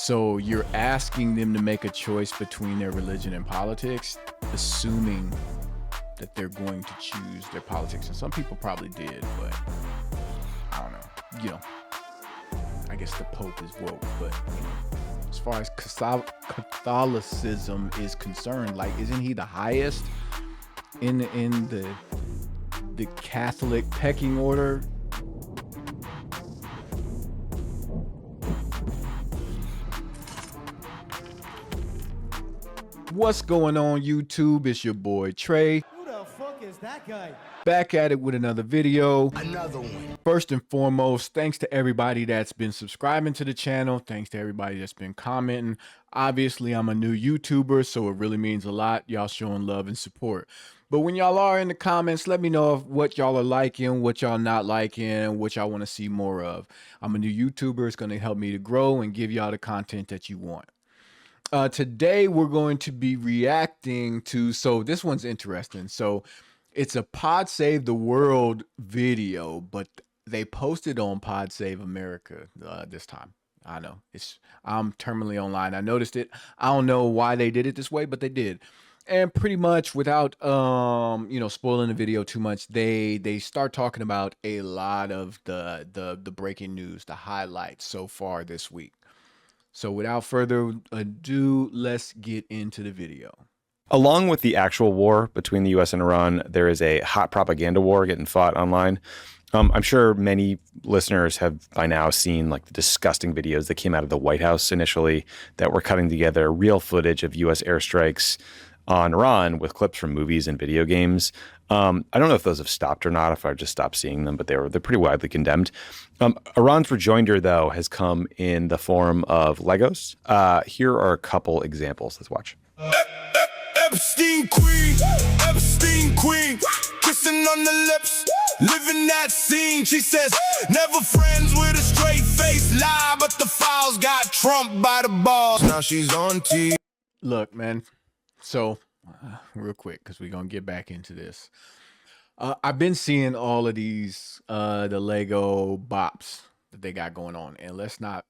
So you're asking them to make a choice between their religion and politics, assuming that they're going to choose their politics. And some people probably did, but I don't know. I guess the Pope is woke, but as far as Catholicism is concerned, like, isn't he the highest in the Catholic pecking order? What's going on, YouTube? It's your boy Trey. Who the fuck is that guy? Back at it with another video. Another one. First and foremost, thanks to everybody that's been subscribing to the channel. Thanks to everybody that's been commenting. Obviously, I'm a new YouTuber, so it really means a lot. Y'all showing love and support. But when y'all are in the comments, let me know of what y'all are liking, what y'all not liking, what y'all want to see more of. I'm a new YouTuber. It's going to help me to grow and give y'all the content that you want. Today, we're going to be reacting to, so this one's interesting. So it's a Pod Save the World video, but they posted on Pod Save America this time. I know, I'm terminally online. I noticed it. I don't know why they did it this way, but they did. And pretty much without, spoiling the video too much, they start talking about a lot of the breaking news, the highlights so far this week. So without further ado, let's get into the video. Along with the actual war between the U.S. and Iran, there is a hot propaganda war getting fought online. I'm sure many listeners have by now seen like the disgusting videos that came out of the White House initially that were cutting together real footage of U.S. airstrikes on Iran with clips from movies and video games. I don't know if those have stopped or not, if I've just stopped seeing them, but they're pretty widely condemned. Iran's rejoinder, though, has come in the form of Legos. Here are a couple examples. Let's watch. Epstein Queen, kissing on the lips, living that scene. She says, never friends with a straight face, lie, but the files got trumped by the boss. Now she's on TV. Look, man. So, real quick, because we're going to get back into this. I've been seeing all of these, the Lego bops that they got going on. And let's not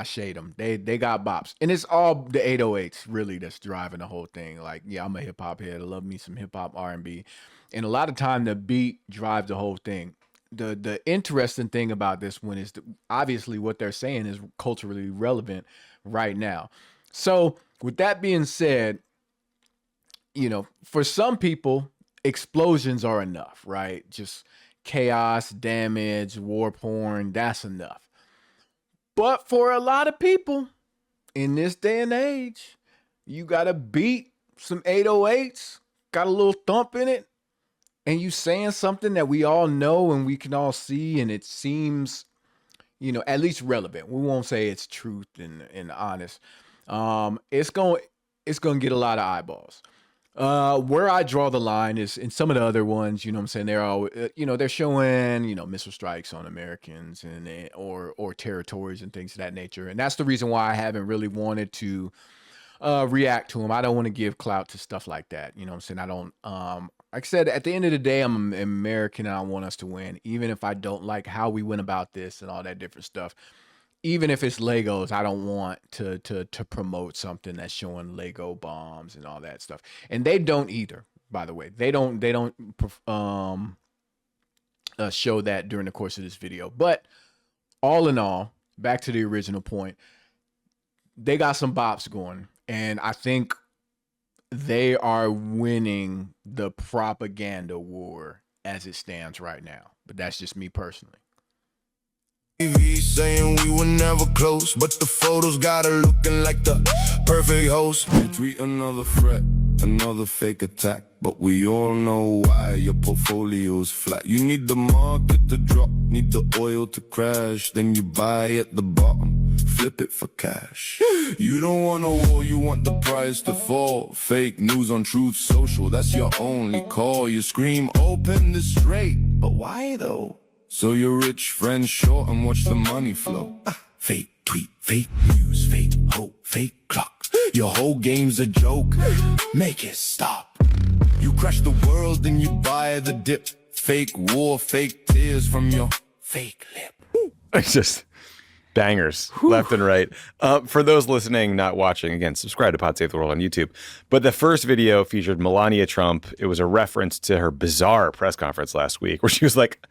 shade them. They got bops. And it's all the 808s, really, that's driving the whole thing. Like, yeah, I'm a hip-hop head. I love me some hip-hop R&B. And a lot of time, the beat drives the whole thing. The interesting thing about this one is obviously what they're saying is culturally relevant right now. So, with that being said, for some people, explosions are enough, right? Just chaos, damage, war porn, that's enough. But for a lot of people in this day and age, you got to beat some 808s, got a little thump in it, and you saying something that we all know and we can all see, and it seems, at least relevant. We won't say it's truth and honest. It's going to get a lot of eyeballs. Where I draw the line is in some of the other ones, they're all, they're showing, missile strikes on Americans and or territories and things of that nature. And that's the reason why I haven't really wanted to react to them. I don't want to give clout to stuff like that. I don't, like I said, at the end of the day, I'm an American and I want us to win, even if I don't like how we went about this and all that different stuff. Even if it's Legos, I don't want to promote something that's showing Lego bombs and all that stuff. And they don't either, by the way. They don't show that during the course of this video. But all in all, back to the original point, they got some bops going. And I think they are winning the propaganda war as it stands right now. But that's just me personally. TV saying we were never close, but the photos got her looking like the perfect host. Retweet another threat, another fake attack, but we all know why your portfolio's flat. You need the market to drop, need the oil to crash, then you buy at the bottom, flip it for cash. You don't want a war, you want the price to fall. Fake news on Truth Social, that's your only call. You scream open this straight, but why though? So your rich friends short and watch the money flow. Fake tweet, fake news, fake hope, fake clock. Your whole game's a joke, make it stop. You crash the world and you buy the dip. Fake war, fake tears from your fake lip. It's just bangers left and right. For those listening, not watching, again, subscribe to Pod Save the World on YouTube. But the first video featured Melania Trump. It was a reference to her bizarre press conference last week where she was like,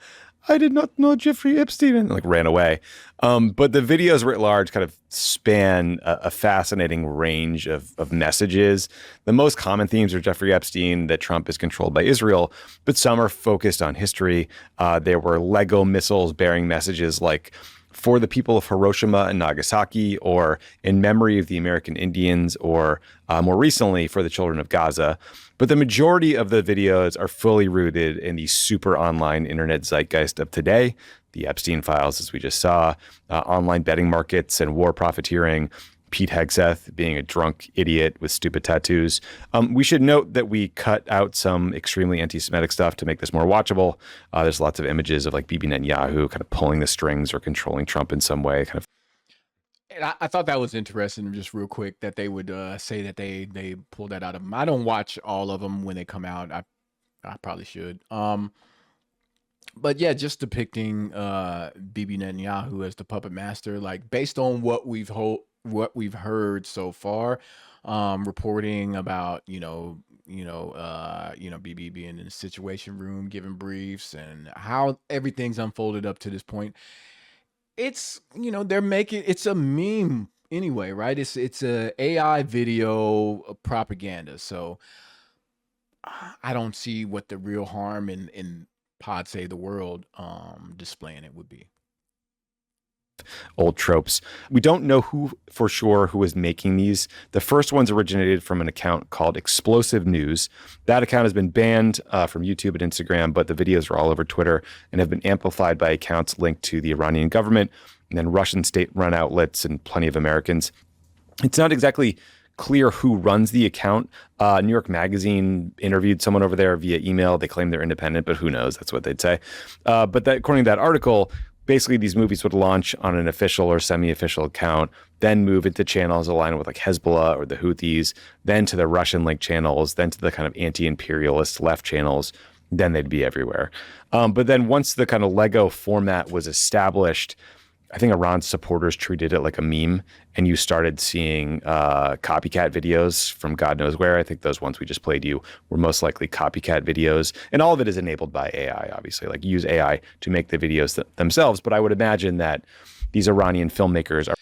I did not know Jeffrey Epstein, and like ran away. But the videos writ large kind of span a fascinating range of messages. The most common themes are Jeffrey Epstein, that Trump is controlled by Israel, but some are focused on history. There were Lego missiles bearing messages like, for the people of Hiroshima and Nagasaki, or in memory of the American Indians, or more recently for the children of Gaza. But the majority of the videos are fully rooted in the super online internet zeitgeist of today, the Epstein files, as we just saw, online betting markets and war profiteering, Pete Hegseth being a drunk idiot with stupid tattoos. We should note that we cut out some extremely anti-Semitic stuff to make this more watchable. There's lots of images of like Bibi Netanyahu kind of pulling the strings or controlling Trump in some way. And I thought that was interesting, just real quick, that they would say that they pulled that out of them. I don't watch all of them when they come out. I probably should. But yeah, just depicting Bibi Netanyahu as the puppet master, like based on what we've heard so far, reporting about Bibi being in the Situation Room, giving briefs, and how everything's unfolded up to this point. It's they're making it's a meme anyway, right? It's a AI video propaganda. So I don't see what the real harm in Pod Save the World displaying it would be. Old tropes. We don't know who for sure who is making these. The first ones originated from an account called Explosive News. That account has been banned from YouTube and Instagram, but the videos are all over Twitter and have been amplified by accounts linked to the Iranian government and then Russian state-run outlets and plenty of Americans. It's not exactly clear who runs the account. New York Magazine interviewed someone over there via email. They claim they're independent, but who knows? That's what they'd say. But according to that article, basically these movies would launch on an official or semi-official account, then move into channels aligned with like Hezbollah or the Houthis, then to the Russian-linked channels, then to the kind of anti-imperialist left channels. Then they'd be everywhere. But then once the kind of Lego format was established, I think Iran's supporters treated it like a meme, and you started seeing copycat videos from God knows where. I think those ones we just played you were most likely copycat videos, and all of it is enabled by AI, obviously. Like, use AI to make the videos themselves, but I would imagine that these Iranian filmmakers are...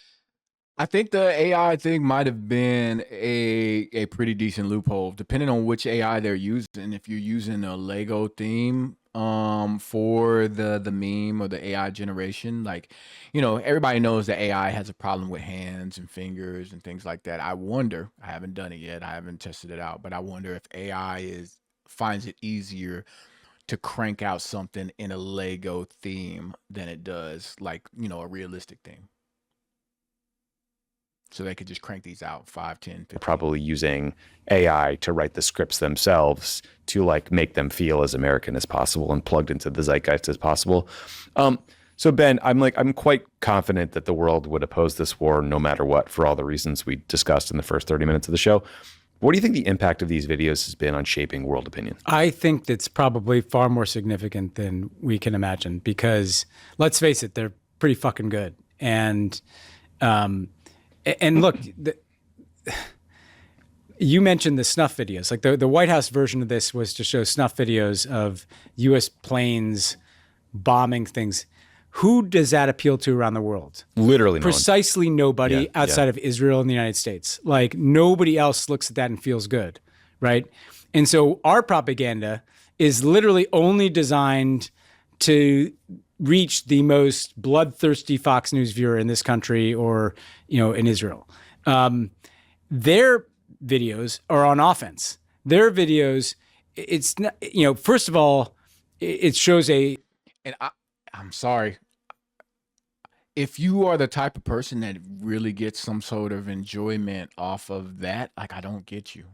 I think the AI thing might have been a pretty decent loophole, depending on which AI they're using. If you're using a Lego theme for the meme or the AI generation, like, everybody knows that AI has a problem with hands and fingers and things like that. I wonder, I haven't done it yet, I haven't tested it out, but I wonder if AI finds it easier to crank out something in a Lego theme than it does like, a realistic theme. So they could just crank these out 5, 10, 15. Probably using AI to write the scripts themselves to like make them feel as American as possible and plugged into the zeitgeist as possible. So Ben, I'm quite confident that the world would oppose this war no matter what, for all the reasons we discussed in the first 30 minutes of the show. What do you think the impact of these videos has been on shaping world opinion? I think it's probably far more significant than we can imagine, because let's face it, they're pretty fucking good. And look, you mentioned the snuff videos. Like the White House version of this was to show snuff videos of U.S. planes bombing things. Who does that appeal to around the world? Literally precisely nobody outside of Israel and the United States. Like, nobody else looks at that and feels good, right? And so our propaganda is literally only designed to reach the most bloodthirsty Fox News viewer in this country or, in Israel. Their videos are on offense. Their videos, it's not, first of all, it shows and I'm sorry. If you are the type of person that really gets some sort of enjoyment off of that, like, I don't get you.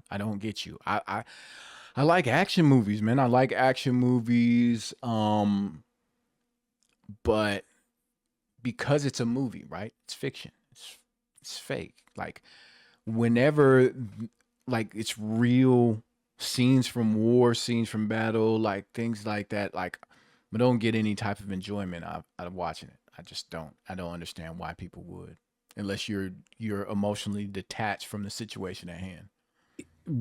I like action movies, man. I like action movies. But because it's a movie, right? It's fiction. It's fake. Like, whenever, like, it's real scenes from war, scenes from battle, like things like that, like, I don't get any type of enjoyment out of watching it. I just don't. I don't understand why people would, unless you're emotionally detached from the situation at hand.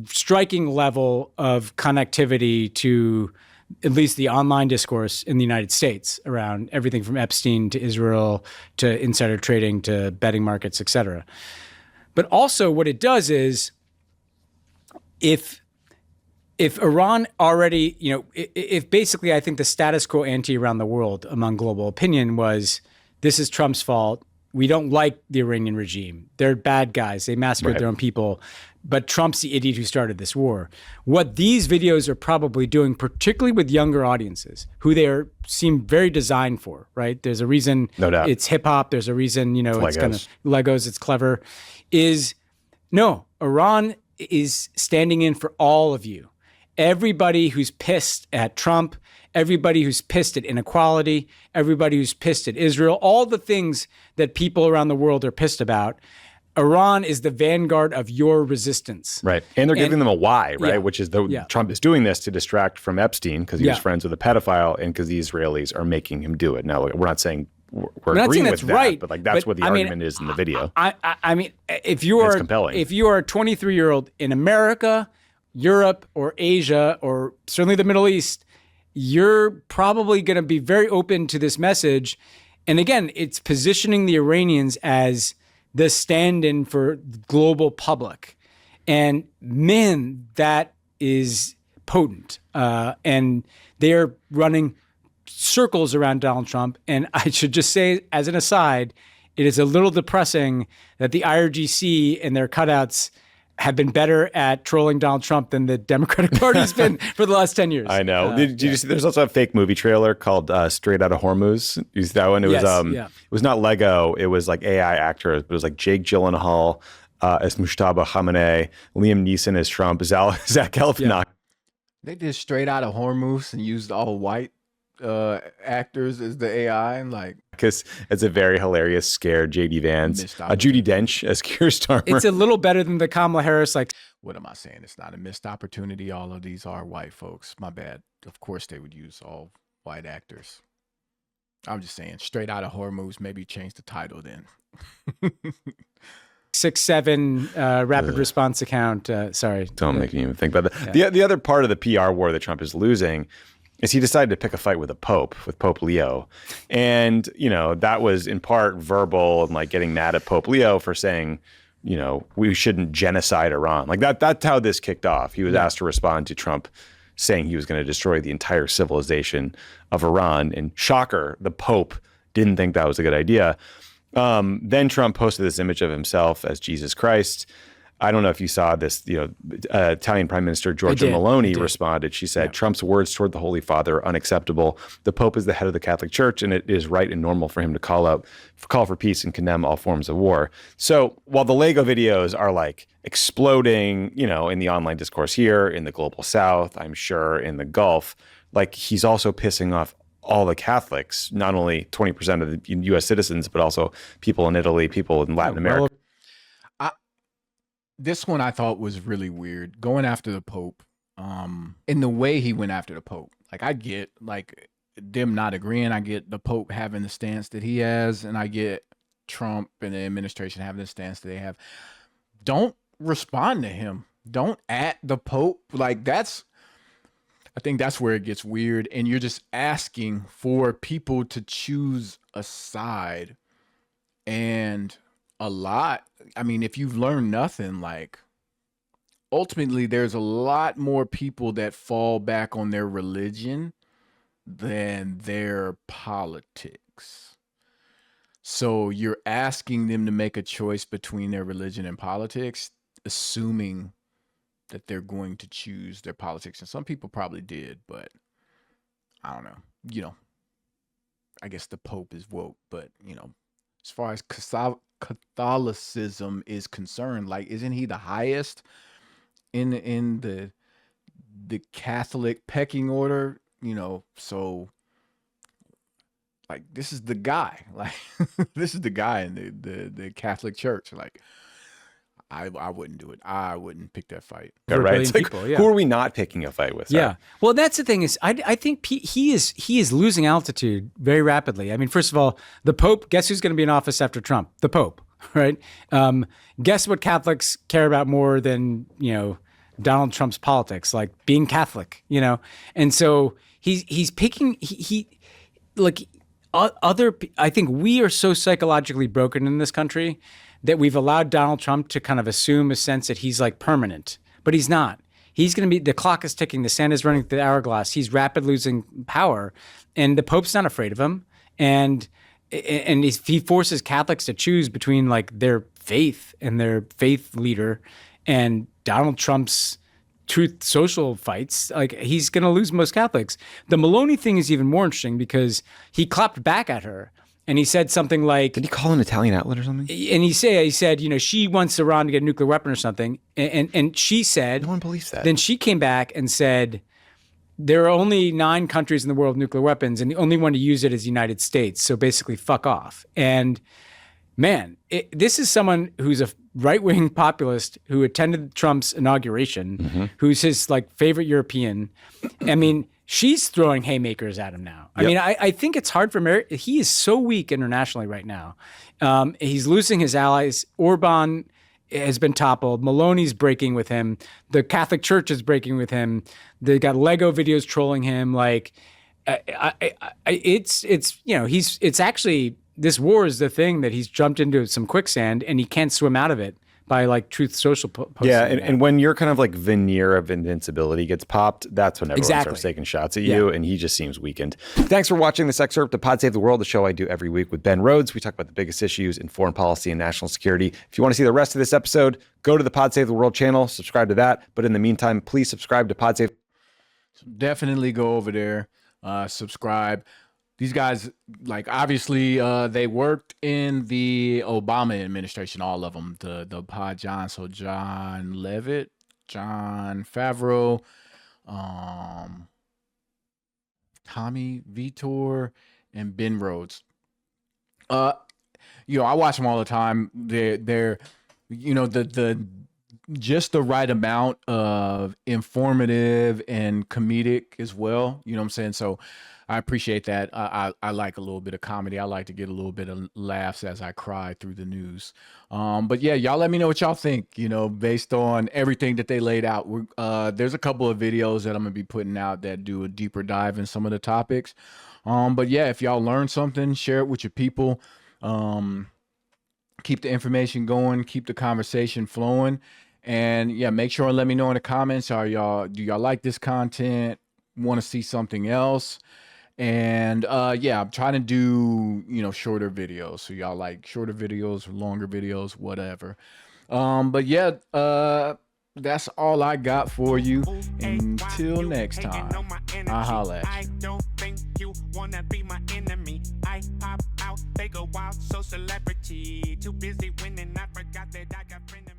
Striking level of connectivity to at least the online discourse in the United States around everything from Epstein to Israel to insider trading to betting markets, et cetera. But also what it does is if Iran already, if basically I think the status quo ante around the world among global opinion was this is Trump's fault. We don't like the Iranian regime. They're bad guys. They massacred their own people. But Trump's the idiot who started this war. What these videos are probably doing, particularly with younger audiences, who seem very designed for, right? There's a reason No doubt. It's hip hop. There's a reason, it's kind of Legos, it's clever, is no, Iran is standing in for all of you. Everybody who's pissed at Trump, everybody who's pissed at inequality, everybody who's pissed at Israel, all the things that people around the world are pissed about, Iran is the vanguard of your resistance. Right. And they're giving them a why, right? Yeah. Which is Trump is doing this to distract from Epstein because he was friends with a pedophile and because the Israelis are making him do it. Now, we're not saying we're agreeing with that, right, but that's what the argument is in the video. I mean, if you are compelling. If you are a 23-year-old in America, Europe, or Asia, or certainly the Middle East, you're probably going to be very open to this message. And again, it's positioning the Iranians as the stand-in for the global public. And man, that is potent. And they're running circles around Donald Trump. And I should just say, as an aside, it is a little depressing that the IRGC and their cutouts have been better at trolling Donald Trump than the Democratic Party's been for the last 10 years. I know. Did you see? There's also a fake movie trailer called Straight Outta Hormuz. You see that one? It was it was not Lego. It was like AI actors. But it was like Jake Gyllenhaal as Mustafa Khamenei, Liam Neeson as Trump, Zach Galifianakis. They did Straight Out of Hormuz and used all white actors as the AI, and because it's a very hilarious scared JD Vance, Judi Dench as Keir Starmer. It's a little better than the Kamala Harris. What am I saying? It's not a missed opportunity. All of these are white folks. My bad. Of course they would use all white actors. I'm just saying, Straight Out of Hormuz. Maybe change the title then. 6-7 rapid response account. Sorry, don't make me even think about that. Yeah. The other part of the PR war that Trump is losing is he decided to pick a fight with Pope Leo. And, that was in part verbal and getting mad at Pope Leo for saying, we shouldn't genocide Iran. That's how this kicked off. He was asked to respond to Trump saying he was going to destroy the entire civilization of Iran. And shocker, the Pope didn't think that was a good idea. Then Trump posted this image of himself as Jesus Christ. I don't know if you saw this, Italian Prime Minister Giorgia Meloni responded. She said, Trump's words toward the Holy Father are unacceptable. The Pope is the head of the Catholic Church, and it is right and normal for him to call for peace and condemn all forms of war. So while the Lego videos are exploding, in the online discourse here, in the global South, I'm sure in the Gulf, he's also pissing off all the Catholics, not only 20% of the U.S. citizens, but also people in Italy, people in Latin America. This one I thought was really weird, going after the Pope, in the way he went after the Pope. I get them not agreeing. I get the Pope having the stance that he has, and I get Trump and the administration having the stance that they have. Don't respond to him. Don't at the Pope. I think that's where it gets weird, and you're just asking for people to choose a side. And if you've learned nothing, ultimately there's a lot more people that fall back on their religion than their politics. So you're asking them to make a choice between their religion and politics, assuming that they're going to choose their politics. And some people probably did, but I don't know. I guess the Pope is woke, but as far as Catholicism is concerned, isn't he the highest in the Catholic pecking order? So this is the guy. This is the guy in the Catholic Church. I wouldn't do it. I wouldn't pick that fight. Yeah, For a right. billion It's like, people, yeah. who are we not picking a fight with? Yeah. Well, that's the thing is, I think he is losing altitude very rapidly. I mean, first of all, the Pope. Guess who's going to be in office after Trump? The Pope, right? Guess what Catholics care about more than Donald Trump's politics, like being Catholic, And so he's picking other. I think we are so psychologically broken in this country that we've allowed Donald Trump to kind of assume a sense that he's like permanent, but he's not. He's going to be, the clock is ticking. The sand is running through the hourglass. He's rapidly losing power, and the Pope's not afraid of him. And he forces Catholics to choose between like their faith and their faith leader and Donald Trump's truth social fights. Like, he's going to lose most Catholics. The Maloney thing is even more interesting because he clapped back at her. And he said something like, Did he call an Italian outlet or something? And he said, she wants Iran to get a nuclear weapon or something. And she said, No one believes that. Then she came back and said, there are only 9 countries in the world with nuclear weapons, and the only one to use it is the United States. So basically, fuck off. And man, this is someone who's a right-wing populist who attended Trump's inauguration, who's his like favorite European. I mean, she's throwing haymakers at him now. I mean, I think it's hard for America. He is so weak internationally right now. He's losing his allies. Orban has been toppled. Maloney's breaking with him. The Catholic Church is breaking with him. They got Lego videos trolling him. Like, it's actually, this war is the thing that he's jumped into some quicksand and he can't swim out of it by like Truth Social posting. Yeah, and when your kind of like veneer of invincibility gets popped, that's when everyone starts taking shots at you, and he just seems weakened. Thanks for watching this excerpt of Pod Save the World, the show I do every week with Ben Rhodes. We talk about the biggest issues in foreign policy and national security. If you want to see the rest of this episode, go to the Pod Save the World channel, subscribe to that. But in the meantime, please subscribe to Pod Save. Definitely go over there, subscribe. These guys, like, obviously, they worked in the Obama administration, all of them. The Pod John, so John Levitt, John Favreau, Tommy Vitor, and Ben Rhodes. I watch them all the time. They're the just the right amount of informative and comedic as well. You know what I'm saying? So I appreciate that. I like a little bit of comedy. I like to get a little bit of laughs as I cry through the news. But yeah, y'all let me know what y'all think, based on everything that they laid out. There's a couple of videos that I'm going to be putting out that do a deeper dive in some of the topics. But yeah, if y'all learn something, share it with your people. Keep the information going, keep the conversation flowing. And yeah, make sure and let me know in the comments. Do y'all like this content? Want to see something else? And yeah, I'm trying to do, shorter videos. So y'all like shorter videos or longer videos, whatever. But yeah, that's all I got for you. Until next time, I'll holla at you. Don't think you wanna be my enemy. I pop out, they go wild, so celebrity. Too busy winning, I forgot that I got friend.